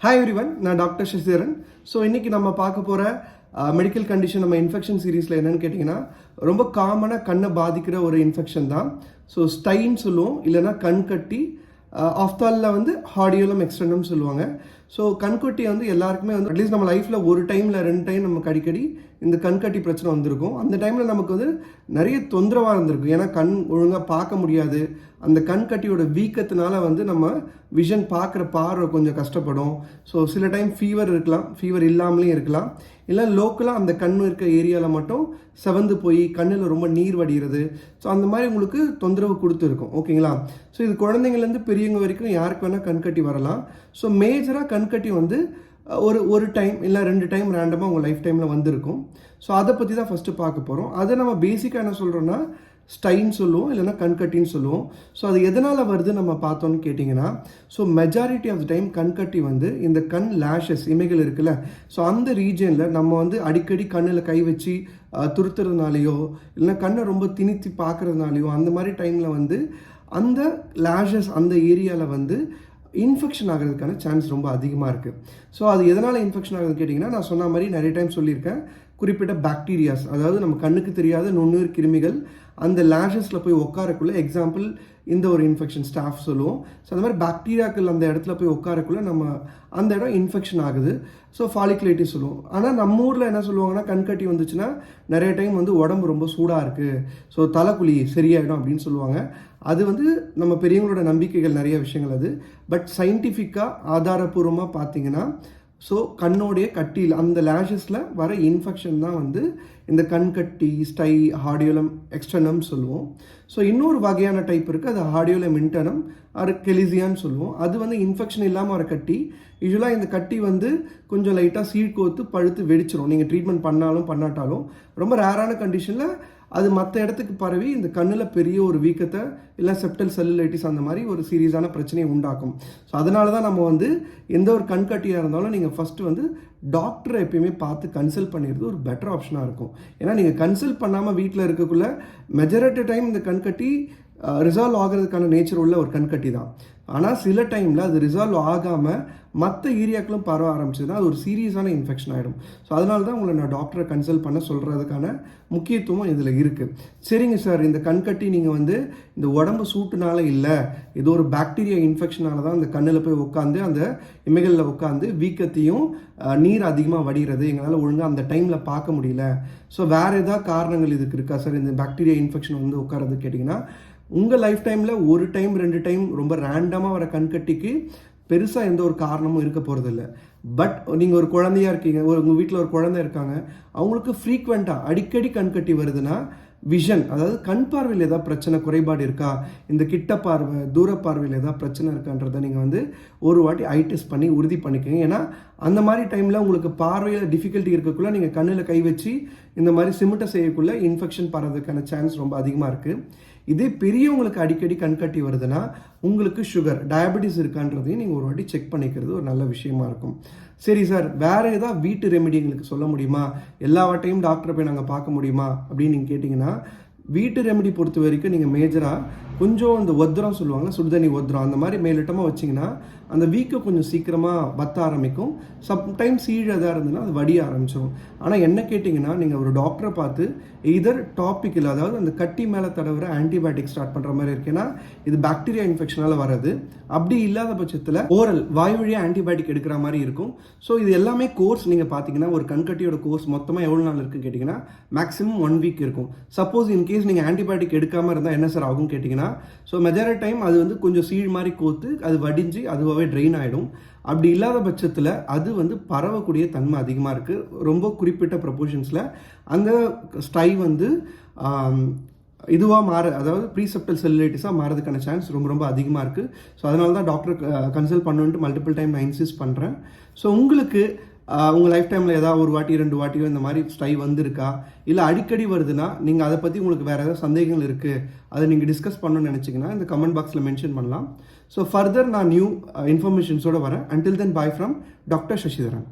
Hi everyone, நான் doctor Sasitharan. So இன்றைக்கி நம்ம பார்க்க போகிற மெடிக்கல் கண்டிஷன் நம்ம இன்ஃபெக்ஷன் சீரீஸில் என்னென்னு கேட்டிங்கன்னா, ரொம்ப காமனாக கண்ணை பாதிக்கிற ஒரு இன்ஃபெக்ஷன் தான். ஸோ ஸ்டைன்னு சொல்லுவோம், இல்லைனா கண்கட்டி. ஆஃப்தாலில் வந்து ஹார்டியோலம் எக்ஸ்டர்னம் சொல்லுவாங்க. ஸோ கண்கட்டி வந்து எல்லாருக்குமே வந்து அட்லீஸ்ட் நம்ம லைஃப்பில் ஒரு டைமில் 2 டைம் நமக்கு அடிக்கடி இந்த கண்கட்டி பிரச்சனை வந்திருக்கும். அந்த டைமில் நமக்கு வந்து நிறைய தொந்தரவாக இருந்திருக்கும். ஏன்னா கண் ஒழுங்காக பார்க்க முடியாது. அந்த கண்கட்டியோட வீக்கத்தினால வந்து நம்ம விஷன் பார்க்குற பார்வை கொஞ்சம் கஷ்டப்படும். ஸோ சில டைம் ஃபீவர் இருக்கலாம், ஃபீவர் இல்லாமலேயும் இருக்கலாம். இல்லை லோக்கலாக அந்த கண் இருக்க ஏரியாவில் மட்டும் செவந்து போய் கண்ணில் ரொம்ப நீர் வடிகிறது. ஸோ அந்த மாதிரி உங்களுக்கு தொந்தரவு கொடுத்துருக்கும். ஓகேங்களா? ஸோ இது குழந்தைங்கள்லேருந்து பெரியவங்க வரைக்கும் யாருக்கு வேணால் கண்கட்டி வரலாம். ஸோ மேஜராக கண்கட்டி வந்து ஒரு டைம் இல்லை 2 டைம் ரேண்டமாக உங்கள் லைஃப் டைமில் வந்திருக்கும். ஸோ அதை பற்றி தான் ஃபஸ்ட்டு பார்க்க போகிறோம். அதை நம்ம பேசிக்காக என்ன சொல்கிறோன்னா ஸ்டைன்னு சொல்லுவோம், இல்லைனா கண்கட்டின்னு சொல்லுவோம். ஸோ அது எதனால் வருது நம்ம பார்த்தோன்னு கேட்டிங்கன்னா, so majority of the time கண்கட்டி வந்து இந்த கண் லேஷஸ் இமைகள் இருக்குல்ல, ஸோ அந்த ரீஜனில் நம்ம வந்து அடிக்கடி கண்ணில் கை வச்சு துருத்துறதுனாலையோ இல்லைனா கண்ணை ரொம்ப திணித்து பார்க்குறதுனாலையோ அந்த மாதிரி டைமில் வந்து அந்த லேஷஸ் அந்த ஏரியாவில் வந்து இன்ஃபெக்ஷன் ஆகிறதுக்கான சான்ஸ் ரொம்ப அதிகமாக இருக்குது. ஸோ அது எதனால் இன்ஃபெக்ஷன் ஆகுதுன்னு கேட்டிங்கன்னா, நான் சொன்ன மாதிரி நிறைய டைம் சொல்லியிருக்கேன், குறிப்பிட்ட பாக்டீரியாஸ், அதாவது நம்ம கண்ணுக்கு தெரியாத நுண்ணுயிர் கிருமிகள் அந்த லேஷஸில் போய் உட்காரக்குள்ளே, எக்ஸாம்பிள் இந்த ஒரு இன்ஃபெக்ஷன் ஸ்டாஃப் சொல்லுவோம். ஸோ அந்த மாதிரி பாக்டீரியாக்கள் அந்த இடத்துல போய் உட்காரக்குள்ளே நம்ம அந்த இடம் இன்ஃபெக்ஷன் ஆகுது. ஸோ ஃபாலிகுலைட்டிஸ் சொல்லுவோம். ஆனால் நம்ம ஊரில் என்ன சொல்லுவாங்கன்னா, கண்கட்டி வந்துச்சுன்னா நிறைய டைம் வந்து உடம்பு ரொம்ப சூடாக இருக்குது, ஸோ தலைக்குழி சரியாயிடும் அப்படின்னு சொல்லுவாங்க. அது வந்து நம்ம பெரியவங்களோட நம்பிக்கைகள், நிறைய விஷயங்கள் அது. பட் சயின்டிஃபிக்காக ஆதாரபூர்வமாக பார்த்தீங்கன்னா, ஸோ கண்ணோடைய கட்டியில் அந்த லேஷஸில் வர இன்ஃபெக்ஷன் தான் வந்து இந்த கண்கட்டி, ஸ்டை, ஹார்டியோலம் எக்ஸ்டர்னம் சொல்லுவோம். ஸோ இன்னொரு வகையான டைப் இருக்குது, அது ஹார்டியோலம் இன்டர்னம் ஆர் கெலிசியான்னு சொல்லுவோம். அது வந்து இன்ஃபெக்ஷன் இல்லாமல் வர கட்டி. யூஸ்வலாக இந்த கட்டி வந்து கொஞ்சம் லைட்டாக சீழ்கோத்து பழுத்து வெடிச்சிடும், நீங்கள் ட்ரீட்மெண்ட் பண்ணாலும் பண்ணாட்டாலும். ரொம்ப ரேரான கண்டிஷனில் அது மற்ற இடத்துக்கு பரவி இந்த கண்ணில் பெரிய ஒரு வீக்கத்தை இல்லை செப்டல் செல்லுலைட்டிஸ் அந்த மாதிரி ஒரு சீரியஸான பிரச்சனையை உண்டாக்கும். ஸோ அதனால தான் நம்ம வந்து எந்த ஒரு கண்கட்டியாக இருந்தாலும் நீங்கள் ஃபஸ்ட்டு வந்து டாக்டரை எப்பயுமே பார்த்து கன்சல்ட் பண்ணிடுறது ஒரு பெட்டர் ஆப்ஷனாக இருக்கும். ஏன்னா நீங்கள் கன்சல்ட் பண்ணாமல் வீட்டில் இருக்கக்குள்ள மெஜாரிட்டி டைம் இந்த கண்கட்டி ரிசால்வ் ஆகிறதுக்கான நேச்சர் உள்ள ஒரு கண்கட்டி தான். ஆனால் சில டைமில் அது ரிசால்வ் ஆகாமல் மற்ற ஏரியாக்களும் பரவ ஆரம்பிச்சதுன்னா அது ஒரு சீரியஸான இன்ஃபெக்ஷன் ஆகிடும். ஸோ அதனால தான் உங்களை நான் டாக்டரை கன்சல்ட் பண்ண சொல்கிறதுக்கான முக்கியத்துவம் இதில் இருக்குது. சரிங்க சார், இந்த கண்கட்டி நீங்கள் வந்து இந்த உடம்பு சூட்டுனால இல்லை, இது ஒரு பாக்டீரியா இன்ஃபெக்ஷனால தான் இந்த கண்ணில் போய் உட்காந்து அந்த இமைகளில் உட்காந்து வீக்கத்தையும் நீர் அதிகமாக வடிகிறது, எங்களால் ஒழுங்காக அந்த டைமில் பார்க்க முடியல, ஸோ வேறு ஏதாவது காரணங்கள் இதுக்கு இருக்கா சார் இந்த பாக்டீரியா இன்ஃபெக்ஷன் வந்து உட்காரது கேட்டிங்கன்னா, உங்கள் லைஃப் டைமில் 1 டைம் 2 டைம் ரொம்ப ரேண்டமாக வர கண்கட்டிக்கு பெருசாக எந்த ஒரு காரணமும் இருக்க போகிறதில்ல. பட் நீங்கள் ஒரு குழந்தையாக இருக்கீங்க, உங்கள் வீட்டில் ஒரு குழந்தை இருக்காங்க, அவங்களுக்கு ஃப்ரீக்வெண்ட்டாக அடிக்கடி கண்கட்டி வருதுன்னா விஷன், அதாவது கண் பார்வையில் ஏதாவது பிரச்சனை, குறைபாடு இருக்கா, இந்த கிட்ட பார்வை தூர பார்வையில் ஏதாவது பிரச்சனை இருக்கான்றதை நீங்கள் வந்து ஒரு வாட்டி ஐ டெஸ்ட் பண்ணி உறுதி பண்ணிக்கோங்க. ஏன்னா அந்த மாதிரி டைமில் உங்களுக்கு பார்வையில் டிஃபிகல்ட்டி இருக்கக்குள்ள நீங்கள் கண்ணில் கை வச்சு இந்த மாதிரி சிமிட்ட செய்யக்குள்ளே இன்ஃபெக்ஷன் பரறதுக்கான சான்ஸ் ரொம்ப அதிகமாக இருக்குது. இதே பெரியவங்களுக்கு அடிக்கடி கண்கட்டி வருதுன்னா உங்களுக்கு சுகர், டயபெட்டிஸ் இருக்கான்றதையும் நீங்கள் ஒரு வாட்டி செக் பண்ணிக்கிறது ஒரு நல்ல விஷயமா இருக்கும். சரி சார், வேறு ஏதாவது வீட்டு ரெமெடி எங்களுக்கு சொல்ல முடியுமா, எல்லா வாட்டையும் டாக்டரை போய் நாங்கள் பார்க்க முடியுமா அப்படின்னு நீங்கள் கேட்டிங்கன்னா, வீட்டு ரெமெடி பொறுத்த வரைக்கும் நீங்கள் மேஜராக கொஞ்சம் இந்த ஒத்திரம் சொல்லுவாங்க, சுடுதண்ணி ஒத்திரம் அந்த மாதிரி மேலிட்டமாக வச்சிங்கன்னா அந்த வீக்கை கொஞ்சம் சீக்கிரமாக வத்த ஆரம்பிக்கும். சம்டைம்ஸ் சீழ் எதாக இருந்ததுன்னா அது வடிய ஆரம்பிச்சிடும். ஆனால் என்ன கேட்டிங்கன்னா, நீங்கள் ஒரு டாக்டரை பார்த்து இதர் டாபிக்கில், அதாவது அந்த கட்டி மேலே தடவுற ஆன்டிபயோட்டிக் ஸ்டார்ட் பண்ணுற மாதிரி இருக்குன்னா இது பாக்டீரியா இன்ஃபெக்ஷனால் வர்றது. அப்படி இல்லாத பட்சத்தில் ஓரல் வாய் வழியாக ஆன்டிபயோட்டிக் எடுக்கிற மாதிரி இருக்கும். ஸோ இது எல்லாமே கோர்ஸ் நீங்கள் பார்த்தீங்கன்னா, ஒரு கண்கட்டியோட கோர்ஸ் மொத்தமாக எவ்வளோ நாள் இருக்குன்னு கேட்டிங்கன்னா மேக்ஸிமம் 1 வீக் இருக்கும். சப்போஸ் இன்கேஸ் நீங்கள் ஆன்டிபயோட்டிக் எடுக்காமல் இருந்தால் என்ன சார் ஆகும்னு கேட்டிங்கன்னா, ஸோ மெஜாரிட்டி டைம் அது வந்து கொஞ்சம் சீழ் மாதிரி கோத்து அது வடிஞ்சு அதுவாகவே ட்ரெயின் ஆகிடும். அப்படி இல்லாத பட்சத்தில் அது வந்து பரவக்கூடிய தன்மை அதிகமாக இருக்குது. ரொம்ப குறிப்பிட்ட ப்ரொபோர்ஷன்ஸில் அந்த ஸ்டை வந்து இதுவாக மாற, அதாவது ப்ரீசெப்டல் செல்லுலைட்டிஸாக மாறதுக்கான சான்ஸ் ரொம்ப ரொம்ப அதிகமாக இருக்குது. ஸோ அதனால தான் டாக்டர் கன்சல்ட் பண்ணுன்ட்டு மல்டிபிள் டைம் நான் இன்சிஸ்ட் பண்ணுறேன். ஸோ உங்களுக்கு உங்கள் லைஃப் டைமில் ஏதாவது 1 வாட்டி 2 வாட்டியோ இந்த மாதிரி ஸ்டை வந்திருக்கா, இல்லை அடிக்கடி வருதுன்னா நீங்கள் அதை பற்றி உங்களுக்கு வேறு ஏதாவது சந்தேகங்கள் இருக்குது, அதை நீங்கள் டிஸ்கஸ் பண்ணணும்னு நினச்சிங்கன்னா இந்த கமெண்ட் பாக்ஸில் மென்ஷன் பண்ணலாம். ஸோ ஃபர்தர் நான் நியூ இன்ஃபர்மேஷன்ஸோடு வரேன். Until then bye from doctor Sasitharan.